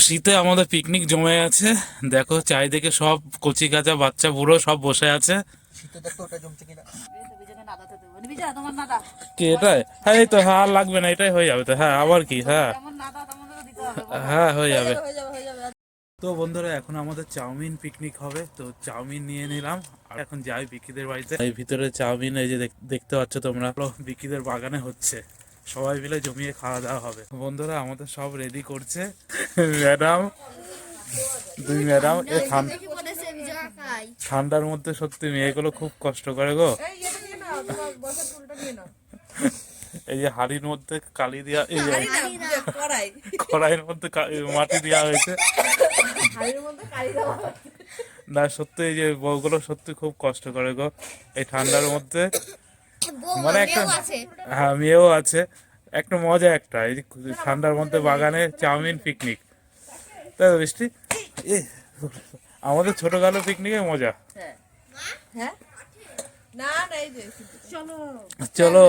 শীতে আমাদের পিকনিক জমে আছে। দেখো চারিদিকে সব কচি কাঁচা বাচ্চা বুড়ো সব বসে আছে। কি এটাই? হ্যাঁ এই তো, হ্যাঁ আর লাগবে না, এটাই হয়ে যাবে তো। হ্যাঁ আবার কি, হ্যাঁ হ্যাঁ হয়ে যাবে। তো বন্ধুরা এখন আমাদের চাউমিন পিকনিক হবে, তো চাউমিন নিয়ে নিলাম। আর এখন যাই বিকিদের বাড়িতে। এই ভিতরে চাউমিন এই যে দেখতে পাচ্ছ তোমরা, বিকিদের বাগানে হচ্ছে, সবাই মিলে জমিয়ে খাওয়া দাওয়া হবে। বন্ধুরা আমাদের সব রেডি করছে ম্যাডাম, দুই ম্যাডাম। এই ঠান্ডার মধ্যে সত্যি মেয়েগুলো খুব কষ্ট করে গো। এই যে হাড়ির মধ্যে কালি দিয়া, এই যে কড়াইয়ের মধ্যে মাটি দেওয়া হয়েছে। না সত্যি এই যে বউগুলো সত্যি খুব কষ্ট করে গো এই ঠান্ডার মধ্যে। মানে একটা, হ্যাঁ মেয়েও আছে, একটা মজা একটা এই যে ঠান্ডার মধ্যে বাগানে চাউমিন পিকনিক, তাই তো বৃষ্টি? আমাদের ছোটকালে পিকনিকে মজা। চলো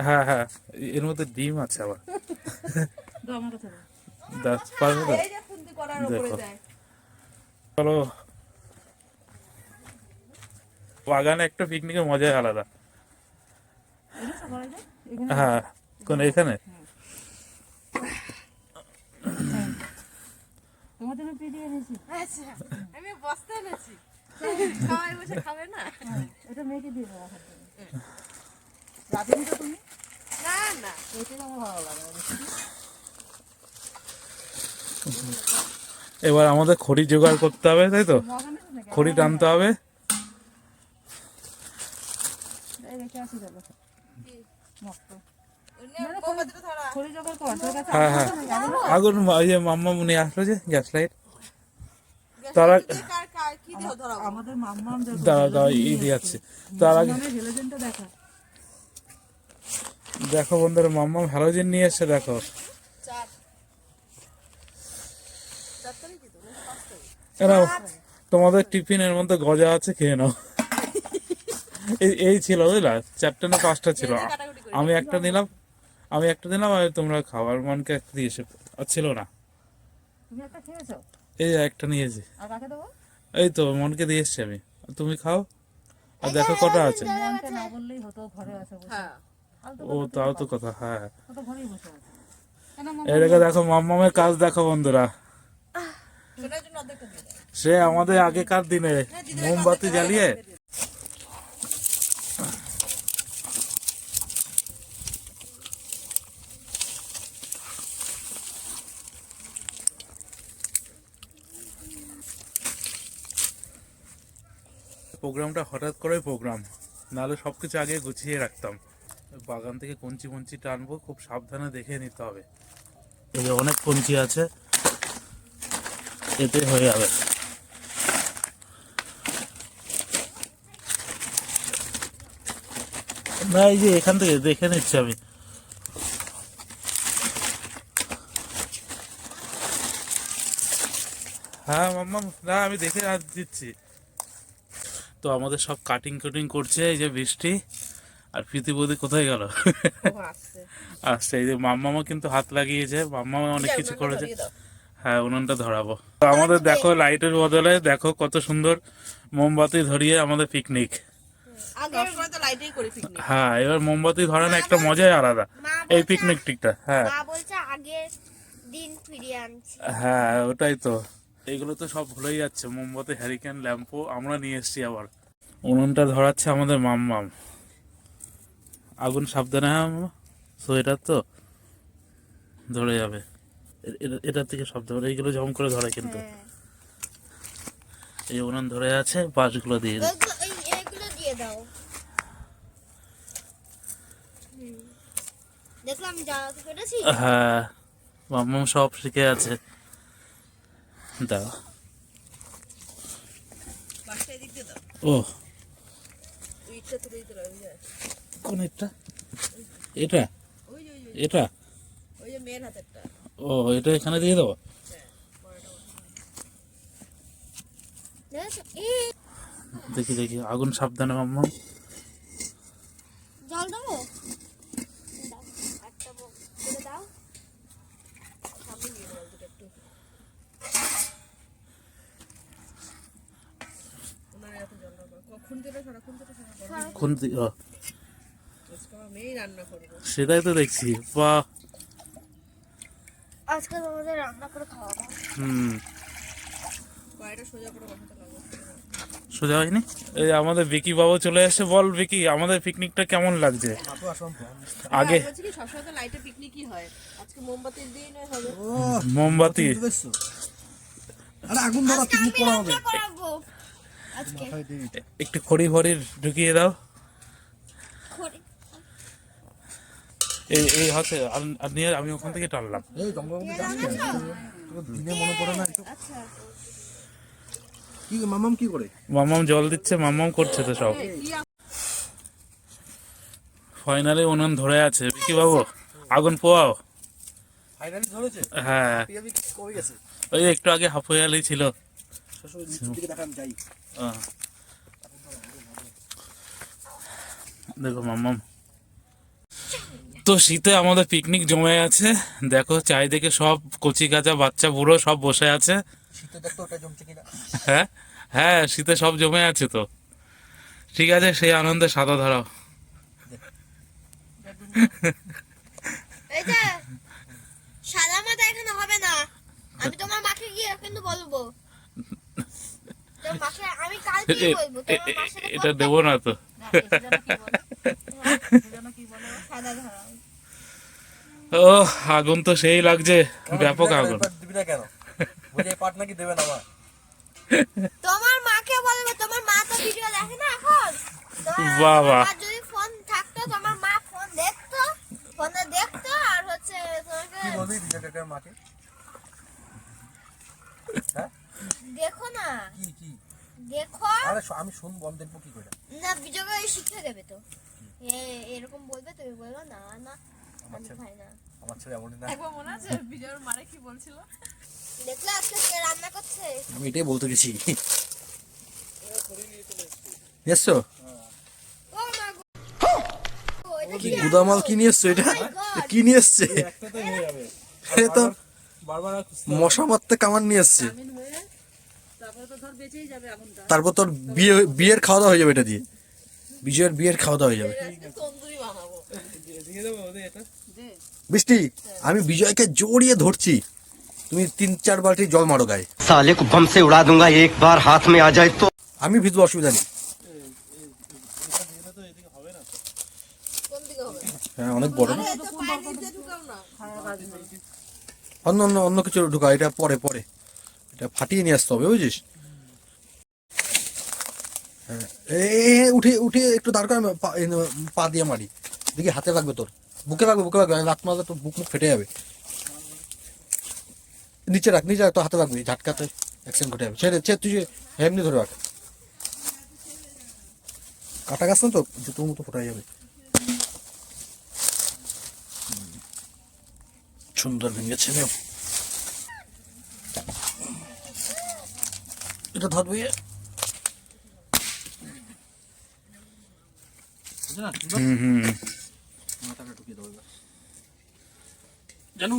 হ্যাঁ হ্যাঁ, এর মধ্যে ডিম আছে আবার। পারবো তো? দেখো চলো, বাগানে একটা পিকনিকের মজাই আলাদা। হ্যাঁ কোন এখানে? আমি বস্তা এনেছি, সবাই বসে খাবে না। এটা মেয়েকে দিয়ে দেওয়া হবে। তুমি না না, এটা আমার ভালো লাগে না। এবার আমাদের খড়ি জোগাড় করতে হবে, তাই তো? খড়ি টানতে হবে। হ্যাঁ হ্যাঁ, আগুন ইয়ে মাম্মা মনে আসলো যে গ্যাস লাইট, তারা দাঁড়া দাঁড়া ই দিয়ে যাচ্ছে। তার আগে দেখো বন্ধুরা মাম্মা হ্যালোজেন নিয়ে এসছে, দেখো। তোমাদের টিফিনের মধ্যে গজা আছে, খেয়ে নাও। এই ছিল বুঝলা, 4টা না 5টা ছিল। আমি একটা নিলাম, আর তোমরা খাবার মনকে একটা দিয়েছে, আর ছিল না। এই একটা নিয়েছি, এই তো মনকে দিয়ে এসছি আমি। তুমি খাও, আর দেখো কটা আছে। ও তাও তো কথা। হ্যাঁ এই দেখো মাম্মামের কাজ দেখো বন্ধুরা। সে আমাদের আগেকার দিনে মোমবাতি জ্বালিয়ে প্রোগ্রামটা হঠাৎ করে প্রোগ্রাম, নাহলে সবকিছু আগে গুছিয়ে রাখতাম। বাগান থেকে কঞ্চি মঞ্চি টানবো, খুব সাবধানে দেখে নিতে হবে। এই যে অনেক কঞ্চি আছে, এতে হয়ে যাবে। না এই যে এখান থেকে দেখে নিচ্ছি আমি। হ্যাঁ মাম্মা, না আমি দেখে আর দিচ্ছি। তো আমাদের সব কাটিং কুটিং করছে এই যে বৃষ্টি। আর প্রীতি বৌদি কোথায় গেল? আসছে, এই যে মাম্মামা কিন্তু হাত লাগিয়েছে, মাম্মামা অনেক কিছু করেছে। হ্যাঁ উনুনটা ধরাবো। তো আমাদের দেখো লাইটের বদলে দেখো কত সুন্দর মোমবাতি ধরিয়ে আমাদের পিকনিক। হ্যাঁ এবার মোমবাতি ধরানো একটা মজাই আলাদা এই পিকনিকটা। হ্যাঁ হ্যাঁ ওটাই তো। এইগুলো তো সব ভুলেই যাচ্ছে, মোমবাতি হ্যারিকেন ল্যাম্পো আমরা নিয়ে এসছি আবার। উনুনটা ধরাচ্ছে আমাদের মাম্মাম। আগুন সাবধানে, হ্যাঁ মামা, সোয়েটার তো ধরে যাবে। এটার থেকে সব ধরে, এইগুলো জম করে ধরে কিন্তু। এই উনুন ধরে আছে, বাঁশগুলো দিয়ে দাও। হ্যাঁ মাম্মাম সব শিখে আছে, দাও। ও কোন এটা? এটা এটা ও, এটা এখানে দিয়ে দেবো। দেখি দেখি, আগুন সাবধানে মাম্মা। খুন্তি মেয়েই রান্না করবো সেটাই তো দেখছি। বাহ, আজকে তোমাদের রান্না করে খাওয়াবো। হুম, পায়টা সোজা করে বসাতে লাগবে। সোজা হয়নি। এই আমাদের বিকি বাবু চলে এসে, বল বিকি আমাদের পিকনিকটা কেমন লাগছে? আগে বলছি কি সবসময় তো লাইটে পিকনিকই হয়, আজকে মোমবাতির দিন হবে। মোমবাতি, আরে আগুন ধরা পিকনিক করা হবে। করাবো আজকে একটু খড়ি ফড়ি ঢুকিয়ে দাও। খড়ি। এই এই হাতে আর নিয়ে আমি ওখান থেকে টানলাম। এই জঙ্গলের মধ্যে যাস কেন? তোর দিনে মনে পড়ে না একটু? আচ্ছা কি মামাম কি করে? মামাম জল দিচ্ছে, মামাম করছে তো সব। ফাইনালি উনুন ধরে আছে বিকি বাবু, আগুন পোয়াও। ফাইনালি ধরেছে? হ্যাঁ, পিয়াবি কবে গেছে? ওই একটু আগে হাফুয়ালি ছিল। শ্বশুর নিচের দিকে দেখান যাই। আহ। দেখো মামাম, তো শীতে আমাদের পিকনিক জমে আছে। দেখো চারিদিকে সব কচি কাঁচা বাচ্চা বুড়ো সব বসে আছে। শীতে দেখতো ওটা জমছে কিনা। হ্যাঁ হ্যাঁ, শীতে সব জমে আছে তো। ঠিক আছে, সেই আনন্দে সাদা ধরাও। এই যে সাদা মাথা এখানে হবে না, আমি তোমার মাকে গিয়ে কিন্তু বলবো। তোমার মাকে আমি কালকে বলবো, তোমার মার সাথে এটা দেবো না তো। সাদা ধরা। ও আগুন তো সেই লাগছে, ব্যাপক আগুন। দিবি না কেন? বুঝে পাট নাকি দেবে না মা? তোমার মাকে বলবো, তোমার মা তো ভিডিও দেখে না এখন। বাবা। তোমার যদি ফোন থাকতো, তোমার মা ফোন দেখতো, ফোনে দেখতো আর হচ্ছে তোমাকে কি বলবি বিজয়টার মাকে? হ্যাঁ? দেখো না, কি কি? দেখো আরে আমি শুনবো, আমি দেখবো কি করে? না, ভিডিওকে শিখিয়ে দেবে তো। এরকম বলবে, তুমি বলবে না না আমি খাই না। আমার ছেলে এমনই না। একবার মনে আছে বিজয়ের মারে কি বলছিল? দেখলে আজকে কে রান্না করছে? আমি এটাই বলতে গেছি। এসছো? ও মা গো, এটা কি কি গুদামাল কি নিয়ে এসছো এটা? God! কি নিয়ে এসছে? এ তো বারবার মশা মারতে কামান নিয়ে এসছে। আমিন হয়ে তারপরে তো ধর বেঁচেই যাবে আগুনটা। তারপর তোর বিয়ের খাওয়া দাওয়া হয়ে যাবে এটা দিয়ে। বিজয়ের বিয়ের খাওয়া দাওয়া হয়ে যাবে। আজকে তন্দুরি বানাবো। দিয়ে দেবো ওদের এটা। দে বৃষ্টি, আমি বিজয়কে জড়িয়ে ধরছি, তুমি 3-4 বালতি জল মারো গায়ে। साले को बम से उड़ा दूंगा एक बार हाथ में आ जाए तो। আমি ভিজবো, অসুবিধা নেই। কোন দিকে হবে? হ্যাঁ অনেক বড় না। আরে তো পায়ের নিচে ঢুকাও না। অন্য অন্য অন্য কিছু ঢুকা, এটা পরে পরে এটা ফাটিয়ে নিয়ে আসতে হবে বুঝিস। হ্যাঁ উঠে উঠে একটু দাঁড় করে পা দিয়ে মারি, দেখি হাতে লাগবে তোর, বুকে লাগবে, বুকে লাগবে, লাত মারলে তোর বুক মুখ ফেটে যাবে। নিচে রাখ, নিচে রাখ, তো হাতে লাগবে, ঝাটকাতে অ্যাক্সিডেন্ট ঘটে যাবে। ছেড়ে ছেড়ে তুই এমনি ধরে রাখ, কাটা গাছ না তো জুতোর মতো ফোটা যাবে। সুন্দর ভেঙেছে মেয়ে, এটা ধরবে। হুম হুম, মাথাটা ঢুকিয়ে দেবো এবার। জানু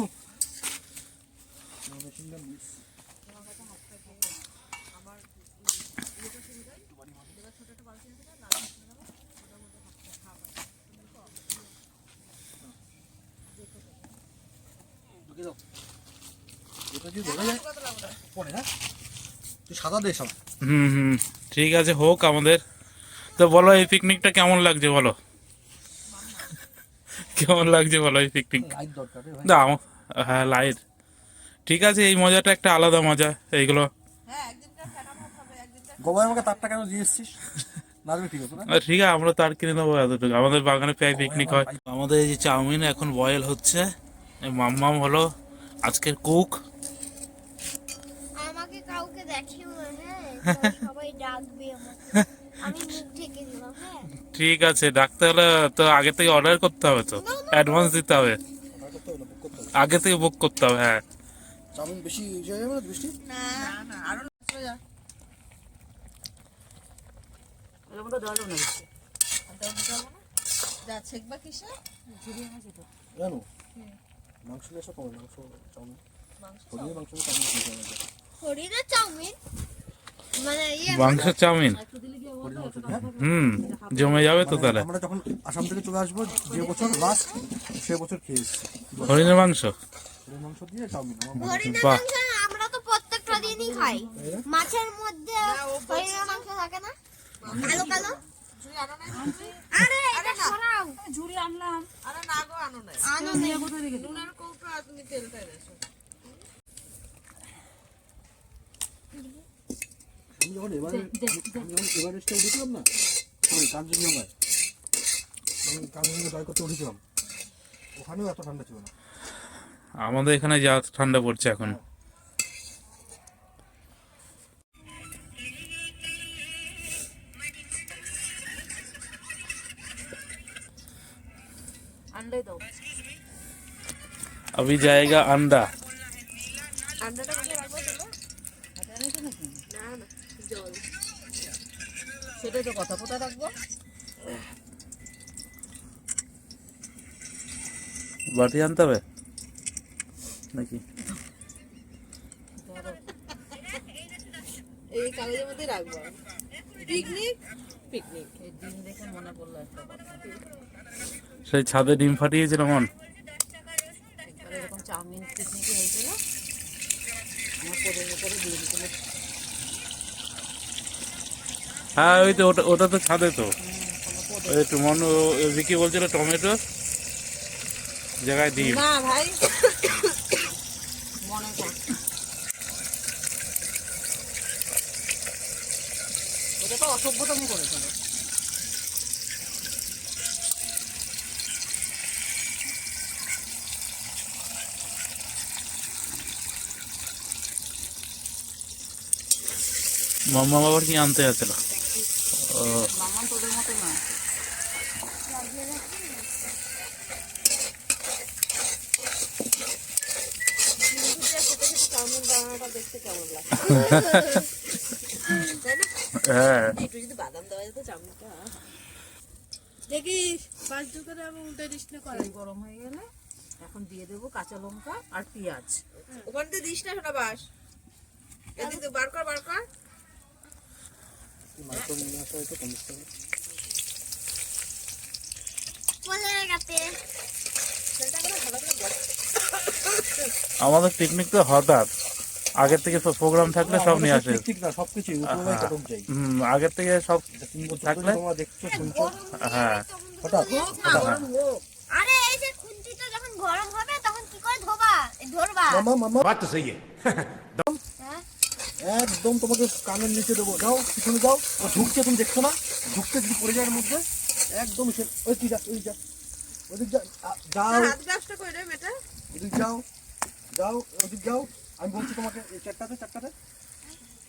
ঢুকিয়ে দাও। এটা যদি ধরে যায় পরে, হ্যাঁ তুই সাদা দে সব। হুম হুম, ঠিক আছে হোক আমাদের। তো বলো এই পিকনিকটা কেমন লাগছে বলো, কেমন লাগছে বলো এই পিকনিক? লাইট দরকার রে ভাই। না হ্যাঁ লাইট, ঠিক আছে, এই মজাটা একটা আলাদা মজা এইগুলো। হ্যাঁ একদিনকার ফেনা ভাত হবে, একদিনকার গোবর আমাকে তারটা কেন দিয়ে এসছিস? নাচবে ঠিক আছে না? ঠিক আছে, আমরা তার কিনে দেবো এতটুকু, আমাদের বাগানে প্রায় পিকনিক হয়। আমাদের এই যে চাউমিন এখন বয়েল হচ্ছে, এই মাম্মাম হলো আজকের কুক। আমাকে কাউকে দেখিও না, হ্যাঁ তো সবাই ডাকবে আমাকে, আমি মুখ ঢেকে দিলাম। হ্যাঁ ঠিক আছে, ডাকতে হলে তো আগে থেকে অর্ডার করতে হবে, তো অ্যাডভান্স দিতে হবে, আগে থেকে বুক করতে হবে। হ্যাঁ চাউমিন বেশি হয়ে যাবে না বৃষ্টি? না না আরো চলে যা। এরকম তো জলও নেই। আনতে হবে না? যা ছেকবা কিসে? ঝুড়ি এনেছি তো। জানো মাংস নিয়ে এসো, কমে মাংস চাউমিন, মাংস হরিয়ে মাংস চাউমিন খেয়ে যাবে। হরিণের চাউমিন মানে মাংসের চাউমিন একটু দিলে কি হবে? হুম জমে যাবে তো তাহলে। আমরা যখন আসাম থেকে চলে আসবো যে বছর লাস্ট সে বছর খেয়ে এসেছি হরিণের মাংস গরুর মাংস দিয়ে চাউমিন আমার হরিণের বাহ। মাংস আমরা তো প্রত্যেকটা দিনই খাই। মাছের মধ্যে হরিণের মাংস থাকে না? কালো কালো। আরে এটা সরাও। ঝুড়ি আনলাম। আনো নিয়ে কোথায় রেখে দিলে? আমি যখন এভারেস্টে উঠেছিলাম না সরি কাঞ্চনজঙ্ঘায় তখন কাঞ্চনজঙ্ঘা জয় করতে উঠেছিলাম ওখানেও এত ঠান্ডা ছিল না আমাদের এখানে যা ঠান্ডা পড়ছে এখন। আন্ডাই দাও। अभी जाएगा अंडा। আন্ডাটা কোথায় রাখবো তোমরা? হাতে আনিস নাকি? না না জল। সেটাই তো কথা, কোথায় রাখবো? বাটি আনতে হবে নাকি? এই কাগজের মধ্যে রাখবো। পিকনিক পিকনিক এই দিন দেখে মনে পড়লো একটা কথা। সেই ছাদে ডিম ফাটিয়েছিল মন। একবার এরকম চাউমিন পিকনিকে হয়েছিল, আমার কোলের উপরে দিয়ে দিয়েছিল। হ্যাঁ ওই তো ওটা ওটা তো ছাদে তো ওই টমেটো বিকি বলছিল টমেটো জায়গায় ডিম। না ভাই মনে কর ওটা তো অসভ্যতম করেছিল। মাম্মা আবার কি আনতে যাচ্ছিল? ও মাম্মাম তোদের মতো না। চাউমিন বানানোটা দেখতে কেমন লাগে, তাই না? হ্যাঁ একটু যদি বাদাম দেওয়া যেত চাউমিনটা। দেখিস পাঁচ করে আমি উল্টে দিস না, কড়াই গরম হয়ে গেলে এখন দিয়ে দেবো কাঁচা লঙ্কা আর পেঁয়াজ। ওখান থেকে দিস না শোনা বাস এদিকে বার কর মাংস নিয়ে আসা হয়তো কমিয়ে হবে বলে গেছে। আমাদের পিকনিক তো হঠাৎ আগের থেকে প্রোগ্রাম থাকলে সব নিয়ে আসে। ঠিক না সবকিছু উপরে চটক যাই আগের থেকে সব 3 বছর থাকলে? ধরে তোমরা দেখছো শুনছো হ্যাঁ হঠাৎ আরে এই যে খুন্তিটা যখন গরম হবে তখন কি করে ধোবা? ধরবা? মামা মামা बात तो सही है হ্যাঁ? একদম তোমাকে কানের নিচে দেবো যাও পিছনে যাও ও ঝুঁকছে তুমি দেখছো না ঝুঁকতে যদি পড়ে যায় এর মধ্যে একদম ওই তুই যা ওই যা ওদিক যা যাও হাত গাছটা কই রে বেটা ওদিক যাও যাও ওদিক যাও আমি বলছি তোমাকে এই চারটাতে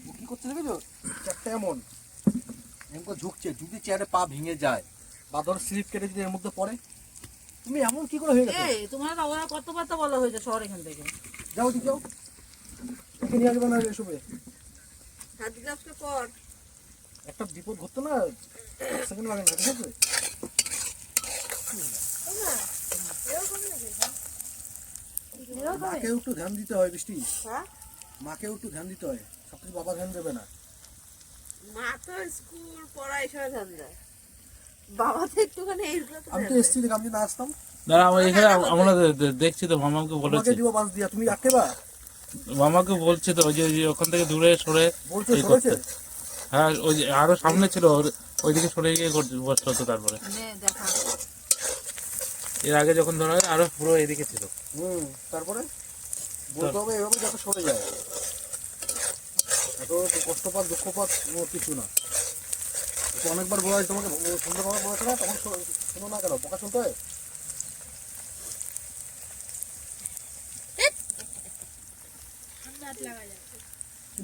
ও কি করতে দেখেছো চারটা এমন এমন ঝুঁকছে যদি চেয়ারে পা ভেঙে যায় বা ধর স্লিপ কেটে যদি এর মধ্যে পড়ে তুমি এমন কি করে হয়ে গেছো এই তোমার ওরা কত কথা বলা হয়েছে শহর এখান থেকে। যাও ওদিক যাও ওকে নিয়ে আসবে না এসবে হাত গাছটা পর একটা বিপদ ঘটতো না সেকেন্ড লাগে না ঠিক আছে মাকেও একটু ধ্যান দিতে হয় বৃষ্টি হ্যাঁ মাকেও একটু ধ্যান দিতে হয় সবকিছু বাবা ধ্যান দেবে না মা তো স্কুল পড়াই সব ধ্যান দেয় বাবা তো একটুখানি এইগুলো তো আমি তো এসছি দেখ আমি যদি না আসতাম দাঁড়া আমরা এখানে আমরা দেখছি তো মামাকে তোমাকে বলেছি দিব বাস দিয়া তুমি আটকেবা মামাকে বলছি তো ওই যে ওখান থেকে দূরে সরে বলছো এই সরেছে করতে। হ্যাঁ ওই যে আরো সামনে ছিল ওইদিকে সরে গিয়ে বসতে হতো তারপরে। নে দেখা এর আগে যখন ধরা হয় আরো পুরো এদিকে ছিল। তারপরে বলতে হবে এভাবে যাতে সরে যায় এত কষ্টপাত দুঃখপাত কিছু না তো অনেকবার বলা হয় তোমাকে শুনতে পাওয়া বলেছে না তখন শোনো না কেন পোকা শুনতে হয়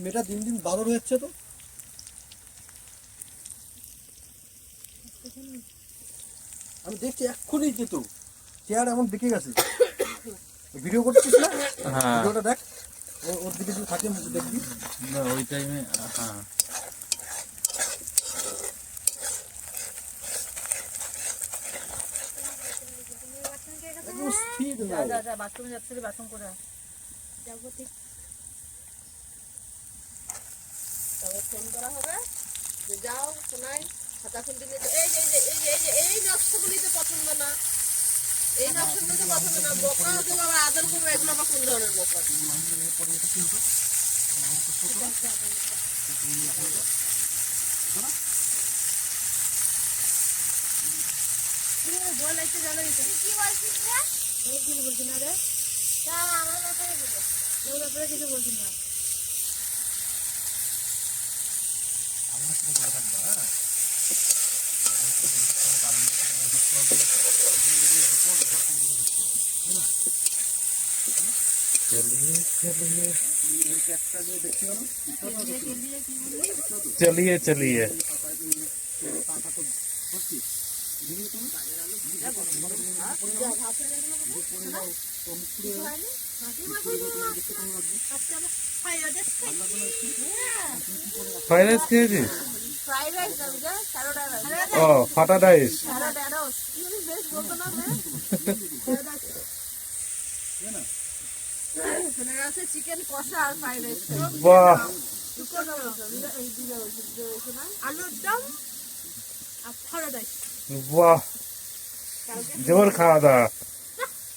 মেয়েটা দিন দিন বাদর হচ্ছে তো আমি দেখছি এক্ষুনি যেত চেয়ার এমন দেখে গেছে ভিডিও করছিস না হ্যাঁ ভিডিওটা দেখ ওর দিকে যদি থাকে দেখবি না, ওই টাইমে হ্যাঁ একদম স্থির যা নাই। যা যা বাথরুমে যাচ্ছে বাথরুম করে আয়। তারপর ফোন করা হবে যে যাও শোনাই খাতা খুলতে নিয়ে যাও। এই নকশাগুলিতে পছন্দ না, এই নকশাগুলিতে পছন্দ না, বকা হতে আবার আদর করবো, এগুলো আবার কোন ধরনের বকা? কি বলছিস রে? কিছু বলছি না রে। আমার ব্যাপারে বলো। তোর ব্যাপারে কিছু বলছি না। চলিয়ে চলিয়ে ফ্রাইড রাইস খেয়েছিস? ফ্রাইড রাইস না বুঝা, স্যালাড রাইস। ও ফাটা রাইস। স্যালাড রাইস কি বেশ বলতো না রে? স্যালাড আছে চিকেন কষা আর ফ্রাইড রাইস। বাহ আলুর দম আর ফ্রাইড রাইস। বাহ জোর খাওয়া দাওয়া।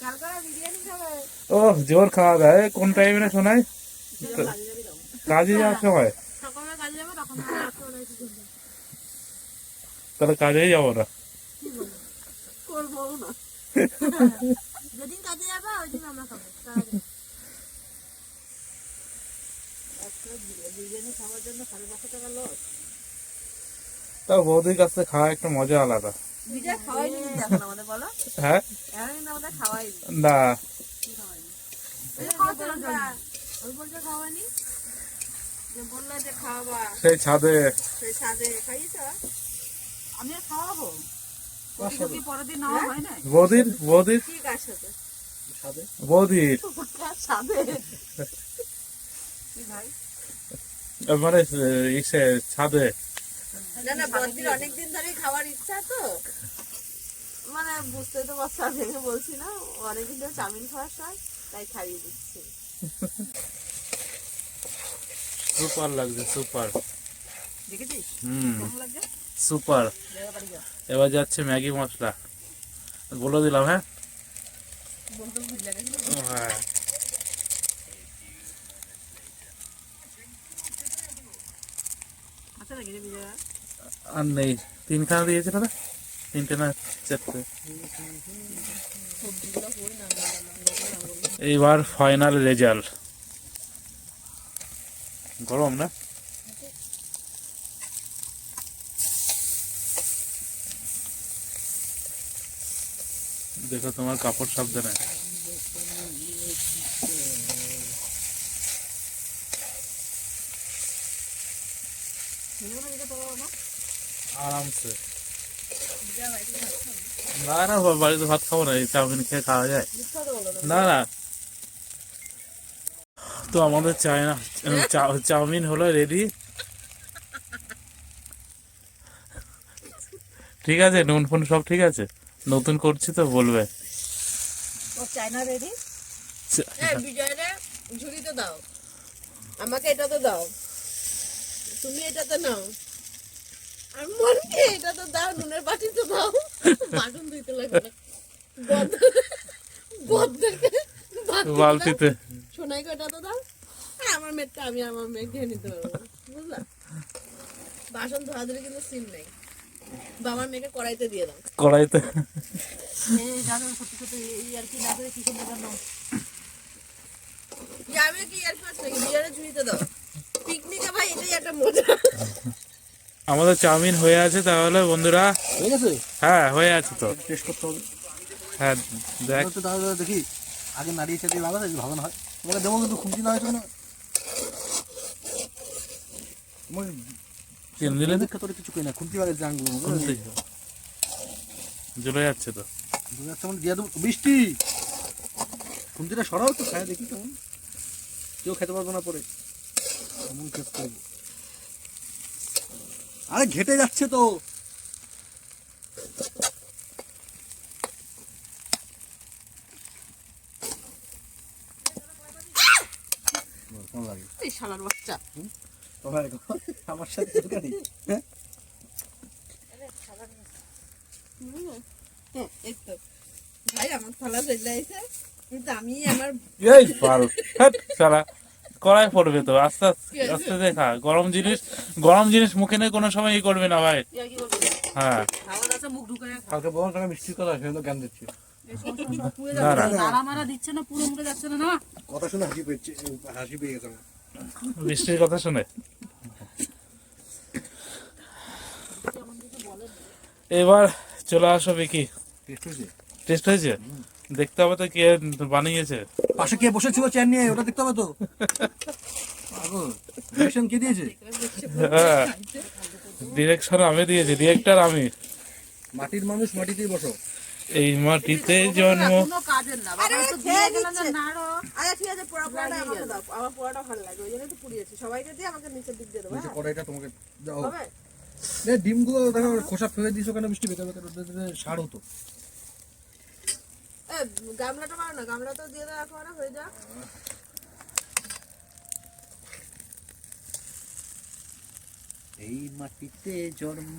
কালকে বিরিয়ানি খাবে। ও জোর খাওয়া দাওয়া। এ, কোন টাইমে না শোনায়? কাজে যাওয়ার সময়? সকালে কাজে যাবে তখন তাহলে কাজেই যাবো না। করবো না। যেদিন কাজে যাবে ওই দিন আমরা খাবো। বিরিয়ানি খাওয়ার জন্য 5.5 টাকা লস। তাও বৌদির কাছ থেকে খাওয়া একটা মজা আলাদা। বিজয় খাওয়াইনি কিন্তু এখন আমাদের বলো, হ্যাঁ এখন কিন্তু আমাদের খাওয়াইনি। না ওই বলছে খাওয়ানি, যে বললো যে খাওয়াবা সেই ছাদে সেই ছাদে খাইয়েছ। আমি আর খাওয়াবো। কি পরের দিন নেওয়া হয় না? বৌদির বৌদির কি কার সাথে? বৌদির কার সাথে? কি ভাই? মানে ইসে ছাদে। না না, বদির অনেকদিন ধরে খাওয়ার ইচ্ছা তো, মানে বুঝতে তো পারছো, আর ভেঙে বলছি না, ও অনেকদিন ধরে চাউমিন খাওয়ার শখ, তাই খাইয়ে দিচ্ছি। সুপার লাগছে সুপার। দেখেছিস হুম লাগছে? সুপার। জায়গা বাড়ি যা। এবার যাচ্ছে ম্যাগি মশলা। বলে দিলাম হ্যাঁ। বলতে ভুল লাগে। ও হ্যাঁ আচ্ছা নাকি রে বিজয়া? আর নেই। তিনখানা দিয়েছে না? তিনটে না চারটে। এইবার ফাইনাল রেজাল্ট। গরম না? দেখো তোমার কাপড় সাবধানে। আরামসে। না না বাড়িতে ভাত খাবো না, এই চাউমিন খেয়ে খাওয়া যায়। না না তো আমাদের চায়না চাউমিন হলো রেডি। ঠিক আছে, নুন ফুন সব ঠিক আছে। নতুন করছি তো বলবে। ও চায়না রেডি? বিজয় রে ঝুড়িতে দাও, আমাকে এটা তো দাও, তুমি এটা তো নাও, আর মনকে এটা তো দাও, নুনের বাটি তো দাও, বাটন দিতে লাগবে না, বালতিতে সোনাইকে এটা তো দাও, আর আমার মেয়েটা আমি আমার মেয়ে খেয়ে নিতে পারবো, বুঝলা? বাসন ধোয়া ধরে কিন্তু সিন নেই, বাবার মেয়েকে কড়াইতে দিয়ে দাও। কড়াইতে। জানো সত্যি সত্যি এই আর কি না করে কি সুন্দর জানো? যাবে কি আর পাঁচ নাকি বিয়ারে ঝুড়িতে দাও, পিকনিকে ভাই এটাই একটা মজা। আমাদের চাউমিন হয়ে আছে তাহলে বন্ধুরা। হয়ে গেছে? হ্যাঁ হয়ে আছে তো। টেস্ট করতে হবে। হ্যাঁ দেখ তো তাহলে দেখি আগে নাড়িয়ে চাড়িয়ে ভালো হয়, ভালো না হয় তোমাকে দেবো, কিন্তু খুঁজি না হয়েছে না তোমার তিন দিলে দেখে তোর কিছু কই না, খুঁটি আগে জানবো জ্বলে যাচ্ছে তো। দু একটা দিয়ে দেবো। বৃষ্টি খুঁটিটা সরাও তো, খায় দেখি কেমন, কেউ খেতে পারবো না পরে, এমন টেস্ট করবো। আরে ঘেটে যাচ্ছে তো। কেমন লাগে? এই শালার বাচ্চা, তোমার আমার সাথে দরকারি হ্যাঁ এই তো ভাই আমার থালা চলে আইছে কিন্তু আমি আমার এই পাল হাট শালা কড়াই পড়বে তো আস্তে আস্তে আস্তে দেখা গরম জিনিস মুখে নিয়ে কোনো সময় ই করবে না ভাই। তুই আর কি করবি? হ্যাঁ খাওয়া দাওয়া মুখ ঢুকে রাখ। কালকে বলুন তাকে মিষ্টির কথা সেটা তো জ্ঞান দিচ্ছি পুড়ে না, যাচ্ছে, না। নাড়া মারা দিচ্ছে না, পুরো মুড়ে যাচ্ছে না না। কথা শুনে হাসি পেয়ে গেছে আমার। বৃষ্টির কথা শুনে এবার চলে আসো কি টেস্ট হয়েছে টেস্ট হয়েছে দেখতে হবে তো কে বানিয়েছে। পাশে কে বসেছিল চেয়ার নিয়ে ওটা দেখতে হবে তো পাগল ডিরেকশন কে দিয়েছে হ্যাঁ ডিরেকশন আমি দিয়েছি, ডিরেক্টর আমি। মাটির মানুষ মাটিতেই বসো এই মাটিতে জন্ম। কোনো কাজের না বাবা, আরে তো খেয়ে দিয়ে গেলাম না, নিচ্ছে। নাড়ো। আচ্ছা ঠিক আছে পোড়াটা আমাকে দাও আমার পোড়াটা ভালো লাগে ওই জন্য তো পুড়িয়েছি সবাইকে দিয়ে আমাকে নিচের দিক দিয়ে দেবো নিচে হ্যাঁ? কড়াইটা তোমাকে দাও হবে ডিমগুলো দেখো খোসা ফেলে দিছো কেন মিষ্টি বেকার বেকার ওটা দিলে সার হতো এ গামলাটা মারো না গামলাটাও দিয়ে দাও এখন হয়ে যা এই মাটিতে জন্ম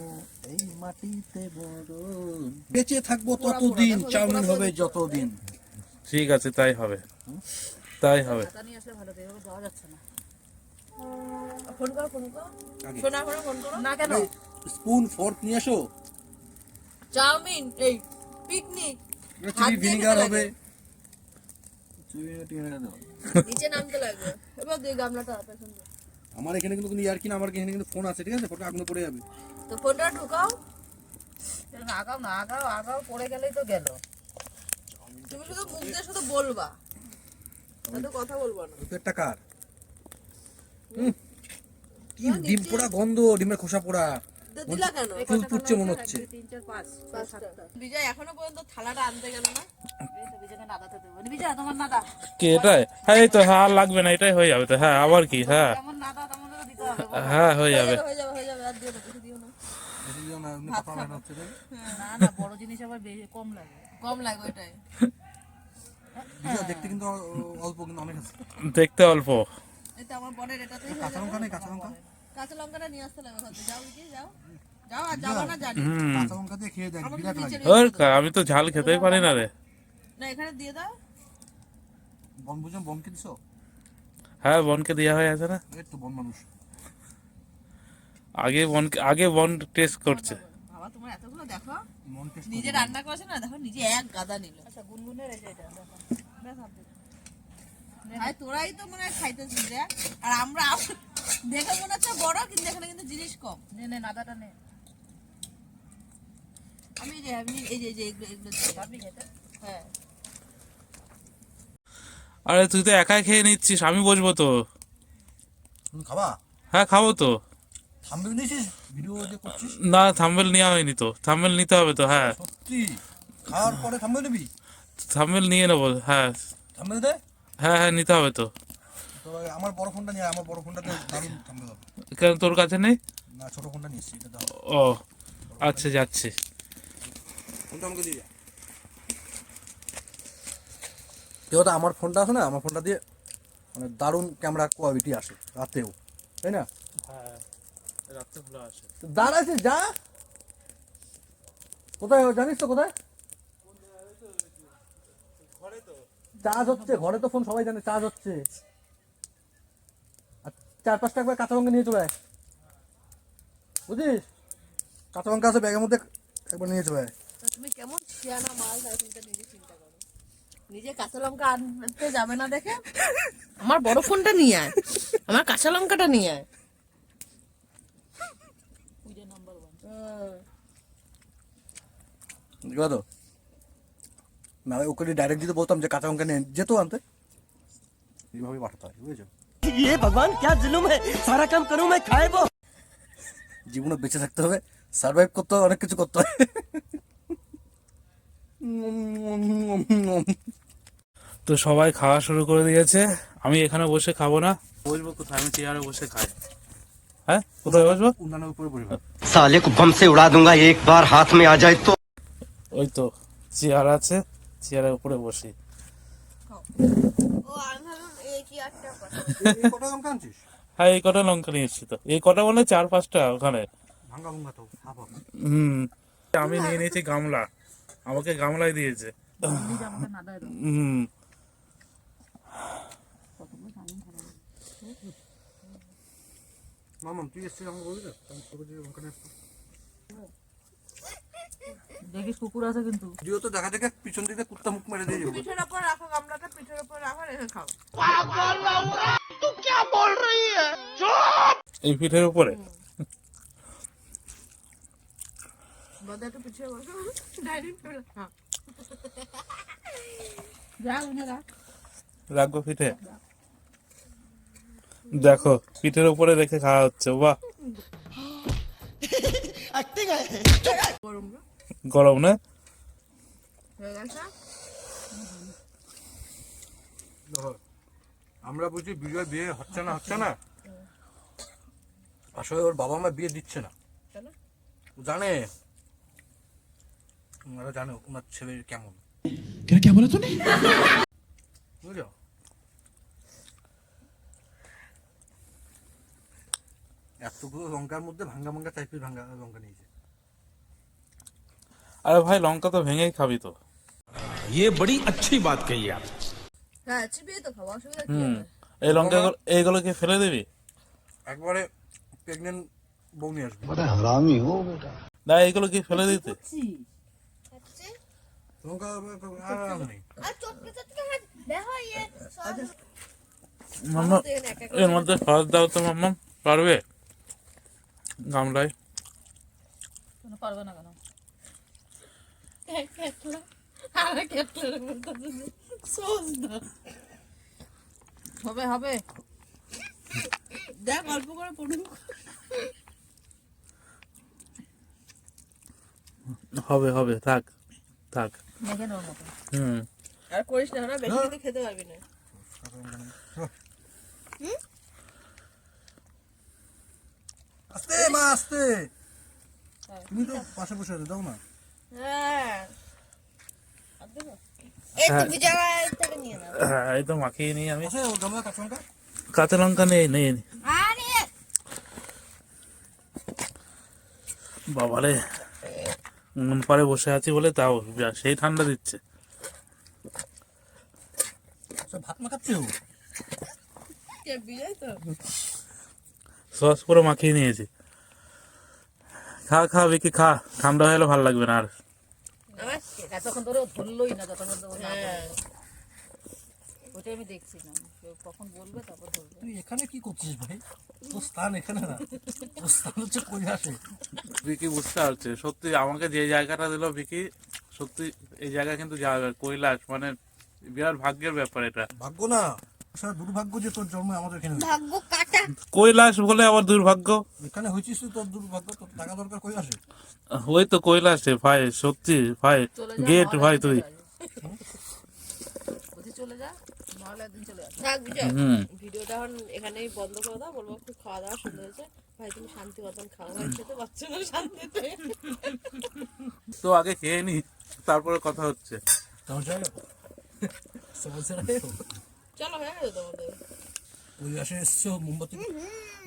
এই মাটিতে মরণ বেঁচে থাকবো ততদিন চাউমিন হবে যতদিন ঠিক আছে তাই হবে, তাই হবে। হাতা নিয়ে আসলে ভালো, তো এভাবে যাওয়া যাচ্ছে না। ফোন করো আগে। শোনা করে ফোন করো না কেন? স্পুন ফোর্ক নিয়ে আসো চাউমিন এই পিকনিক হাত চিলি দিয়ে ভিনিগার খেতে হবে লাগে। নিচে নামতে লাগবে এবার দিয়ে গামলাটা হাতে সুন্দর আমার এখানে কিন্তু কোনো ইয়ার কিনা আমার এখানে কিন্তু ফোন আছে ঠিক আছে ফোনটা আগুনে পড়ে যাবে তো ফোনটা ঢুকাও আগাও না, আগাও পড়ে গেলেই তো গেল। তুমি শুধু মুখ দিয়ে শুধু বলবা এত কথা বলবা না তো একটা কার কি ডিম পোড়া গন্ধ ডিমের খোসা পোড়া তো দিলা কেন চুল পুড়ছে মনে হচ্ছে 2 3 4 5 7টা। বিজয় এখনো পর্যন্ত থালাটা আনতে গেল না এই তো বিজয়কে নাদাতে দেবো। বিজয় তোমার নাদা কি এটাই? হ্যাঁ এই তো, হ্যাঁ আর লাগবে না, এটাই হয়ে যাবে তো। হ্যাঁ আবার কি, হ্যাঁ যেমন নাদা তেমন তো দিতে হবে। হ্যাঁ হয়ে যাবে। হয়ে যাবে আর দিও না বেশি দিও না বেশি দিও না এমনি কথা বলা হচ্ছে তাই না না, বড় জিনিস আবার কম লাগে। কম লাগবে ওইটাই ভিডিও দেখতে কিন্তু অল্প কিন্তু অনেক আছে দেখতে অল্প। এটা আমার বনের এটাতেই কাঁচা লঙ্কা নেই কাঁচা লঙ্কা কাঁচা লঙ্কাটা নিয়ে আসতে লাগবে হয়তো যাও কি যাও যাও আর যাবো না জানি হুম কাঁচা লঙ্কা দিয়ে খেয়ে দেখ বিরাট লাগে ওর আমি তো ঝাল খেতেই পারি না রে। না এখানে দিয়ে দাও বন বুঝুন বন কিনছো হ্যাঁ বনকে দেওয়া হয়ে আছে না, এই তো বন মানুষ আগে বন টেস্ট করছে। বাবা তোমার এতগুলো দেখো মন টেস্ট নিজে রান্না করেছে না দেখো নিজে এক গাদা নিল আচ্ছা গুনগুনের এই যে এটা দেখো। ভাই তোরাই তো মনে হয় খাইতেছিস রে আর আমরা দেখে মনে হচ্ছে বড় কিন্তু এখানে কিন্তু জিনিস কম নে নে নাদাটা নে। আমি এই যে এগুলো দিচ্ছি। পারবি খেতে? হ্যাঁ আরে তুই তো একাই খেয়ে নিচ্ছিস, আমি বসবো তো। তুমি খাবা হ্যাঁ খাবো তো। থামবে নিয়েছিস ভিডিও যে করছিস না থাম্বনেল নেওয়া হয়নি তো, থাম্বনেল নিতে হবে তো। হ্যাঁ সত্যি খাওয়ার পরে থামবে নিবি থাম্বনেল নিয়ে নেবো। হ্যাঁ থামবে দে হ্যাঁ হ্যাঁ নিতে হবে তো। তো আমার বড় ফোনটা নিয়ে আয়, আমার বড় ফোনটাতে দারুণ থামবে হবে কেন তোর কাছে নেই? না ছোট ফোনটা নিয়েছি এটা দাও ও আচ্ছা যাচ্ছি। ফোনটা আমাকে দিয়ে যা কেউ তো আমার ফোনটা আছে না আমার ফোনটা দিয়ে মানে দারুণ ক্যামেরা কোয়ালিটি আসে রাতেও তাই না হ্যাঁ রাত্রে খোলা আছে। দাঁড়াইছে যা কোথায় ও জানিস তো কোথায় চার্জ হচ্ছে ঘরে তো ফোন সবাই জানে চার্জ হচ্ছে আর 4-5টা একবার কাঁচা লঙ্কা নিয়ে চলে আয় বুঝিস কাঁচা লঙ্কা আছে ব্যাগের মধ্যে একবার নিয়ে চলে আয় তো তুমি কেমন শিয়ানা মাল তাই তুমি নিজে চিন্তা করো নিজে কাঁচা লঙ্কা আনতে যাবে না দেখে আমার বড় ফোনটা নিয়ে আয় আমার কাঁচা লঙ্কাটা নিয়ে আয় পূজা নাম্বার 1। বুঝলো তো না ওকে ডাইরেক্ট দিতে বলতাম যে কাঁচা লঙ্কা নিয়ে যেত আনতে এইভাবেই পাঠাতে হয় বুঝেছো ये भगवान क्या जुल्म है सारा काम करूं मैं खाए वो জীবনে বেঁচে থাকতে হবে সার্ভাইভ করতে হবে অনেক কিছু করতে হয় তো সবাই খাওয়া শুরু করে দিয়েছে, আমি এখানে বসে খাবো না। বসবো কোথায়? আমি চেয়ারে বসে খাই। হ্যাঁ কোথায় বসবো? উন্নয়নের উপরে পরিবার साले को बम से उड़ा दूंगा एक बार हाथ में आ जाए तो ওই তো চেয়ার আছে, চেয়ারের উপরে বসি। ও আমি ভাবলাম এই কি আটটা কথা কটা লঙ্কা আনছিস হ্যাঁ এই কটা লঙ্কা নিয়ে এসছি তো, এই কটা মানে 4-5টা ওখানে। ভাঙ্গা ভাঙ্গা তো হাফ হাফ। হুম, আমি নিয়ে নিয়েছি গামলা, আমাকে গামলায় দিয়েছে। আমাকে নাদায় দাও। হুম, মামাম তুই এসছিস আমাকে বলবি না, আমি ছোট দিকে ওখানে আসবো। দেখিস কুকুর আছে কিন্তু। যদিও তো দেখা দেখে পিছন দিকে কুত্তা মুখ মেরে দিয়ে যাবো। পিঠের ওপর রাখো, গামলাটা পিঠের ওপর রাখো, রেখে খাও। এই পিঠের উপরে বদা একটু পিছিয়ে বসো, ডাইনিং টেবিলে খা। যা ওখানে রাখ। রাখবো পিঠে। দেখো পিঠের উপরে রেখে খাওয়া হচ্ছে, বাহ গরম না? গরম না? হয়ে গেছে? দেখো, আমরা বুঝি বিজয় বিয়ে হচ্ছে না, আসলে ওর বাবা মা বিয়ে দিচ্ছে না। কেন? ও জানে, ওরা জানে ওনার ছেলে কেমন। क्या बोला तूने? বুঝলো? এতগুলো লঙ্কার মধ্যে ভাঙ্গা ভাঙ্গা টাইপের ভাঙ্গা লঙ্কা নিয়েছে। আরে ভাই লঙ্কা তো ভেঙেই খাবি তো। ये बड़ी अच्छी बात कही आप। হ্যাঁ, চিবিয়ে তো খাবো, অসুবিধা কি হুম, হবে? এই লঙ্কা এইগুলোকে ফেলে দিবি? একবারে প্রেগনেন্ট বউ নিয়ে আসবে। না এইগুলো কি ফেলে দিতে? হচ্ছে লঙ্কা আর নেই। আর চটকে চটকে হাত দেখো ইয়ে সব মাম্মা এর মধ্যে সস দাও তো, মাম্মা পারবে? গামলায় কেন পারবে না কেন? কেটলা, আরে কেটলার মতো সস দাও। হবে হবে, দেখ অল্প করে পড়ুন। হবে হবে, থাক থাক। মেখে নেওয়ার মতো। হুম, আর করিস না, ওরা বেশি কিন্তু খেতে পারবি না। আস্তে মা আস্তে, তুমি তো পাশে বসে আছো, দাও না। হ্যাঁ, এই তো বিজয় থেকে নিয়ে নাও হ্যাঁ এই তো মাখিয়ে নিই আমি। আছে ও গামলা কাঁচা লঙ্কা। কাঁচা লঙ্কা নেই নেই। আরে বাবারে, পারে বসে আছি বলে তাও সেই ঠান্ডা দিচ্ছে। সব ভাত মাখাচ্ছে ও। কে বিজয় তো? সস পুরো মাখিয়ে নিয়েছি। খা খা বিকি খা, ঠান্ডা হয়ে গেলে ভালো লাগবে না আর। আমার এতক্ষণ ধরে ও ধরলোই না, যতক্ষণ ধরে ও না বললো। হ্যাঁ, ওইটাই আমি দেখছিলাম, কেউ কখন বলবে তারপর ধরবে। তুই এখানে কি করছিস ভাই? তোর স্থান এখানে না, তোর স্থান হচ্ছে কৈলাসে। বিকি বুঝতে পারছে সত্যি, আমাকে যে জায়গাটা দিল বিকি, সত্যি এই জায়গা কিন্তু যাবে কৈলাস, মানে বিরাট ভাগ্যের ব্যাপার এটা। ভাগ্য না, আসলে দুর্ভাগ্য যে তোর জন্ম আমাদের এখানে হয়েছে। ভাগ্য কাটা কৈলাস বলে আবার দুর্ভাগ্য? এখানে হয়েছিস তুই, তোর দুর্ভাগ্য, তোর টাকা দরকার কৈলাসে। ওই তো কৈলাসে ভাই, সত্যি ভাই, চলে যা, গেট মহালয়ার ভাই দিন তুই। চলে আসবে। বলছি চলে যা, মহালয়ার দিন চলে আসবে। থাক বিজয়, হুম, ভিডিওটা এখন এখানেই বন্ধ করে দাও। বলবো খুব খাওয়া দাওয়া সুন্দর হয়েছে, ভাই তুমি শান্তি মতন খাও, ভাই খেতে পারছো না শান্তিতে। তো আগে খেয়ে নি, তারপরে কথা হচ্ছে। সমস্যা হলো? সমস্যা নাই তো? চলো হয়ে গেছে তোমাদের। কৈলাসে এসছো,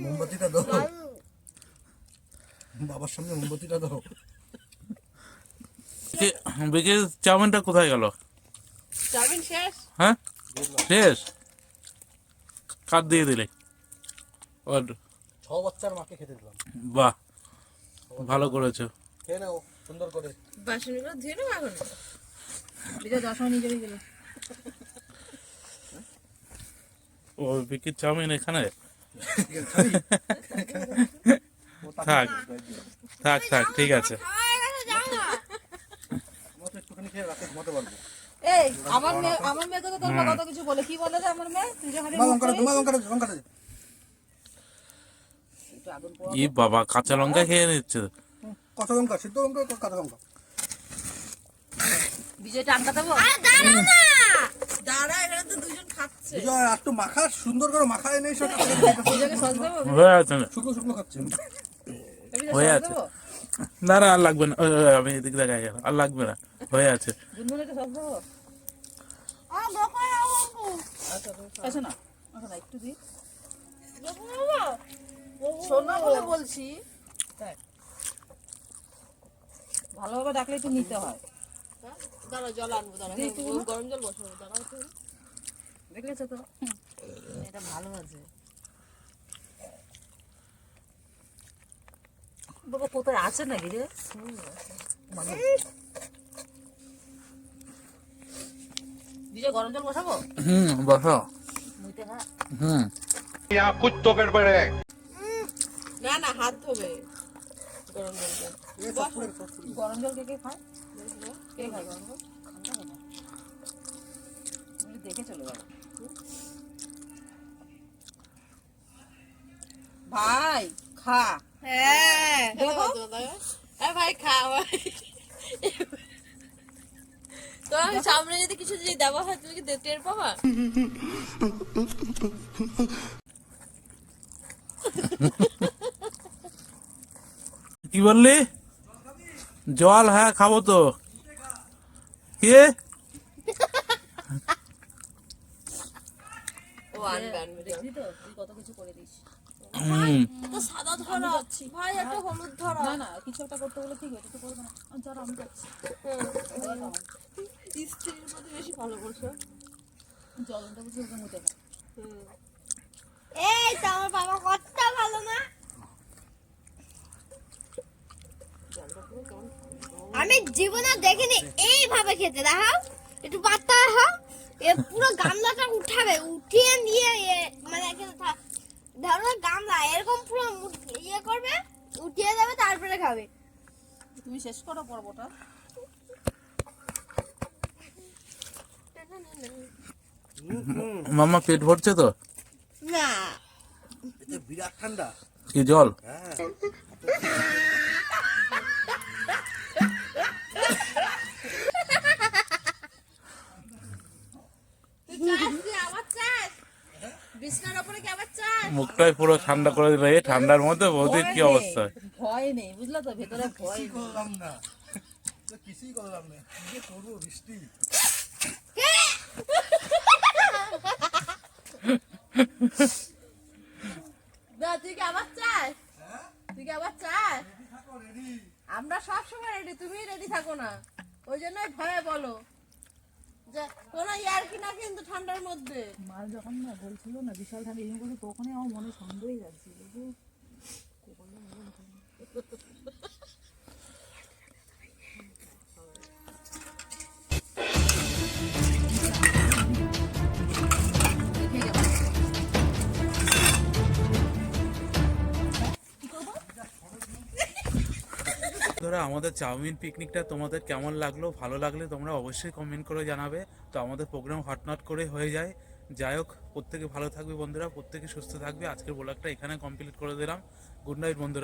মোমবাতিটা দাও, বাবার সামনে মোমবাতিটা দাও। বিকেল চাউমিনটা কোথায় গেল? চাউমিন শেষ? হ্যাঁ শেষ? কাট দিয়ে দিলে? ওর 6 বাচ্চার মাকে খেতে দিলাম। বাহ, ভালো করেছো। খেয়ে নাও সুন্দর করে। বাসনগুলো ধুয়ে নেবো এখন? বিজয় যাওয়ার সময় নিয়ে যাবে গেলে। ও বিকির চাউমিন এখানে? ও তাকে থাক থাক থাক, ঠিক আছে। হয়ে গেছে যাও না আমরা তো একটুখানি খেয়ে রাতে ঘুমাতে পারবো। এই আমার মেয়েকে তো তোর মা কত কিছু বলে, কি বলে রে আমার মেয়ে? তুই যখন মা লঙ্কাটা একটু আগুন পোয়া। ই বাবা, কাঁচা লঙ্কা খেয়ে নিচ্ছে। কাঁচা লঙ্কা, সিদ্ধ লঙ্কা, কাঁচা লঙ্কা। বিজয়টা আটকা দেবো? আরে দাঁড়াও না দাঁড়া, এখানে তো দুজন খাচ্ছে। বিজয় একটু মাখা, সুন্দর করে মাখায় নেই সেটা। বিজয়কে সস দেবো? হয়ে আছে না? শুকনো শুকনো খাচ্ছে। বিজয় হয়ে সস আছে। দেবো? না না আর লাগবে না, আমি এদিক দেখা গেল, আর লাগবে না, হয়ে আছে। গুনগুনকে সস দেবো? আমার বকা আসো না, আসো না, একটু দিই। শোনা বলে বলছি। দেখ, ভালোভাবে ডাকলে একটু নিতে হয়। দাঁড়া জল আনবো, দাঁড়া গরম জল বসাবো, দাঁড়া একটু। দেখলেছো তো, এটা ভালো আছে। বাবা কোথায় আছে নাকি রে? মানে বিজয় গরম জল বসাবো? বসো। মুইতে খা। না না হাত ধোবে গরম জল দিয়ে। গরম জল কে কে খায়? কে খায় গরম জল? খাবে না। তুমি দেখে চলে যাবে। ভাই খা। হ্যাঁ দেখো ভাই খা ভাই। তোমার সামনে যদি কিছু যদি দেওয়া হয় তুমি কি টের পাবা? কি বললি? জল? হ্যাঁ খাবো তো। কে? ও আনবে আনবে যাও। দেখলি তো তুই কত কিছু করে দিস। তো সাদা ধরা ভাই একটা হলুদ ধরা। না না কিছু একটা করতে বলে ঠিক আছে, তো করবে না। চল আমি যাচ্ছি। স্ত্রীর প্রতি বেশি ভালো করছো। জলটা বুঝে ওকে মুতে খা। এই তো আমার বাবা কত ভালো না। আমি জীবনে দেখিনি এইভাবে খেতে। দেখাও একটু পাত্তা হও, এ পুরো গামলাটা উঠাবে, উঠিয়ে নিয়ে মানে এখানে ধরো গামলা এরকম পুরো ইয়ে করবে, উঠিয়ে দেবে, তারপরে খাবে। তুমি শেষ করো পর্বটা। মামা পেট ভরছে তো? না এটা বিরাট ঠান্ডা। কি জল? হ্যাঁ আবার চাস বিছনার উপরে কি আবার চাস? মুখটাই পুরো ঠান্ডা করে দিল। এই ঠান্ডার মধ্যে বৌদির কি অবস্থা? ভয় নেই বুঝলা তো, ভেতরে ভয় নেই। করলাম না, তো কিছুই করলাম না, কি যে করবো বৃষ্টি। না তুই কি আবার চাস? তুই কি আবার চাস? আমরা সব সময় রেডি, তুমি রেডি থাকো না, ওই জন্যই ভয়ে বলো যে কোনো ইয়ার কি না কিন্তু ঠান্ডার মধ্যে। মাল যখন না বলছিল না বিশাল ঠান্ডা এই বলে, তখনই আমার মনে সন্দেহই যাচ্ছিল যে ধরো আমাদের চাউমিন পিকনিকটা তোমাদের কেমন লাগলো? ভালো লাগলে তোমরা অবশ্যই কমেন্ট করে জানাবে। তো আমাদের প্রোগ্রাম হটনট করে হয়ে যায়। যাই হোক, প্রত্যেকে ভালো থাকবে বন্ধুরা, প্রত্যেকে সুস্থ থাকবে। আজকের ব্লগটা এখানে কমপ্লিট করে দিলাম। গুড নাইট বন্ধুরা।